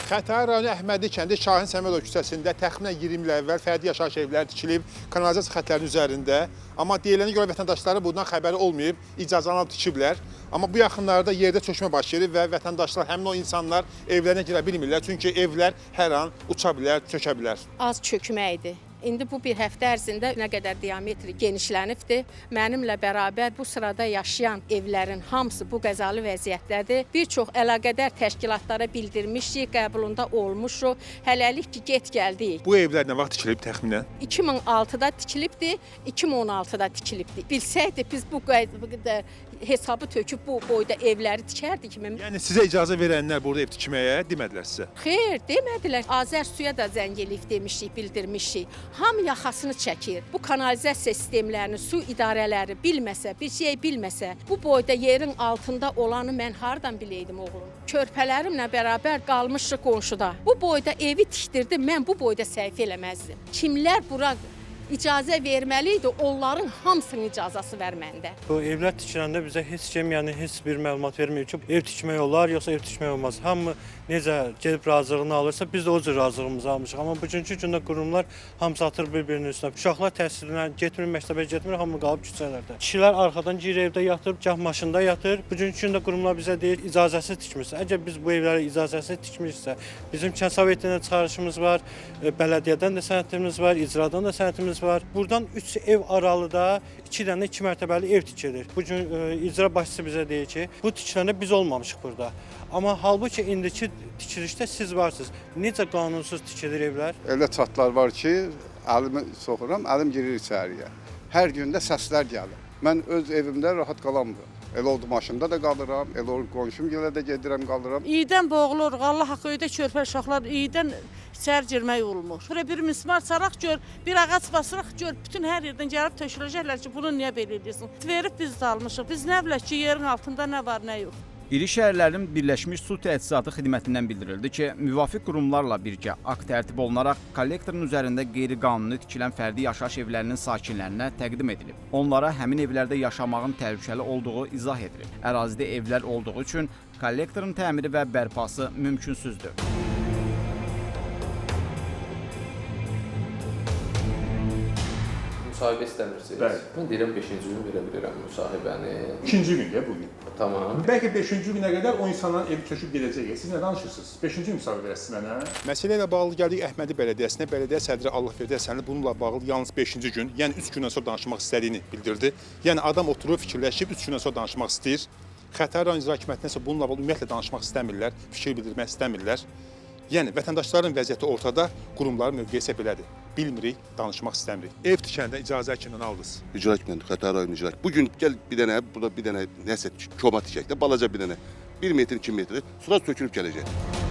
Xətai rayonu Əhmədi kəndi Şahin Səmədov küçəsində təxminən 20 il əvvəl fərdi yaşayış evləri tikilib, kanalizasiya xəttlərinin üzərində. Amma deyilənə görə vətəndaşları bundan xəbəri olmayıb, icazə alıb tikiblər. Amma bu yaxınlarda yerdə çökmə baş verir və vətəndaşlar, həmin o insanlar evlərinə girə bilmirlər. Çünki evlər hər an uça bilər, çökə bilər. Az çökmə idi. İndi bu bir həftə ərzində nə qədər diametri genişlənibdir. Mənimlə bərabər bu sırada yaşayan evlərin hamısı bu qəzalı vəziyyətdədir. Bir çox əlaqədar təşkilatlara bildirmişik, qəbulunda olmuşuq. Hələlik ki, get gəldik. Bu evlər nə vaxt tikilib təxminən? 2006-da tikilibdir, 2016-da tikilibdir. Bilsəydik biz bu hesabı töküb bu boyda evləri tikərdik mi? Yəni sizə icazə verənlər burada ev tikməyə demədilər sizə? Xeyr, demədilər. Azər suya da zəng eləyib demişik, bildirmişik. Hamı yaxasını çəkir. Bu kanalizasiya sistemlərini, su idarələri bilməsə, bir şey bilməsə, bu boyda yerin altında olanı mən hardan biləydim oğlum? Körpələrimlə bərabər qalmışıq qonşuda. Bu boyda evi tikdirdim, mən bu boyda səhv eləməzdim. Kimlər bura icazə verməli idi, onların hamısının icazəsi var məndə. Bu evlər tikiləndə bizə heç kim, yəni heç bir məlumat vermir ki, ev tikmək olar, yoxsa ev tikmək olmaz. Hamı necə gedib razılığını alırsa, biz də o cür razılığımızı almışıq. Amma bugünkü gündə qurumlar hamısı atır bir-birinin üstünə. Uşaqlar təhsilinə getmir, məktəbə getmir, hamı qalıb küçələrdə. Kişilər arxadan gir evdə yatır, gah maşında yatır. Bugünkü gündə qurumlar bizə deyir, icazəsiz tikmirsə. Əgər biz bu evləri icazəsiz tikmirsə, bizim kənd sovetində çıxarışımız var, bələdiyyədən də sənədimiz var, icradan da sənədimiz var. Buradan 3 ev aralıda 2 dənə 2 mərtəbəli ev tikilir. Bugün icra başçısı bizə deyir ki, bu tikiləndə biz olmamışıq burada. Amma halbuki indiki tikilişdə siz varsınız. Necə qanunsuz tikilir evlər? Elə çatlar var ki, əlimi soxuram, əlim girir içəriyə. Hər gün də səslər gəlir. Mən öz evimdə rahat qalamıram. Elə oldu maşında da qalıram, elə oldu qonşum gilə də gedirəm, qalıram. İyidən boğuluruq, Allah haqqı öydə körpə uşaqlar iyidən içəri girmək olmur. Şuraya bir mismar saraq gör, bir ağac basıraq gör, bütün hər yerdən gəlib töküləcəklər ki, bunu niyə belə edirsən? Verib biz də almışıq. Biz nə bilək ki, yerin altında nə var, nə yox. İri şəhərlərin Birləşmiş Su Təchizatı xidmətindən bildirildi ki, müvafiq qurumlarla birgə akt tərtib olunaraq kollektorun üzərində qeyri-qanuni tikilən fərdi yaşayış evlərinin sakinlərinə təqdim edilib. Onlara həmin evlərdə yaşamağın təhlükəli olduğu izah edilib. Ərazidə evlər olduğu üçün kollektorun təmiri və bərpası mümkünsüzdür. Müsahibə istəmirsiniz? Bəli. Mən deyirəm 5-ci gün verə bilirəm müsahibəni. İkinci gündə bugün. Tamam. Bəlkə 5-ci günə qədər o insanların evi köçüb gedəcək. Siz nə danışırsınız? 5-ci gün müsahibə verəsiniz mənə. Məsələ ilə bağlı gəldik Əhmədi Bələdiyyəsinə. Bələdiyyə sədri Allahverdi Həsənli bununla bağlı yalnız 5-ci gün, yəni 3 gündən sonra danışmaq istədiyini bildirdi. Yəni adam oturub fikirləşib 3 gündən sonra danışmaq istəyir. Xətai rayon icra hakimiyyətinə isə bununla bağlı ümumiyyətlə danışmaq istəmirlər, fikir bildirmək istəmirlər. Yəni vətəndaşların vəziyyəti ortada, qurumların mövqeyi isə belədir. Bilmirik, danışmaq istəmirik. Ev tikəndə icazə kimdən aldınız? İcra hakimiyyəti, Xətai rayon icra. Bugün gəl bir dənə, burada bir dənə nəsə koma tikək də, balaca bir dənə. 1 metr, 2 metr, sular sökülüb gələcək.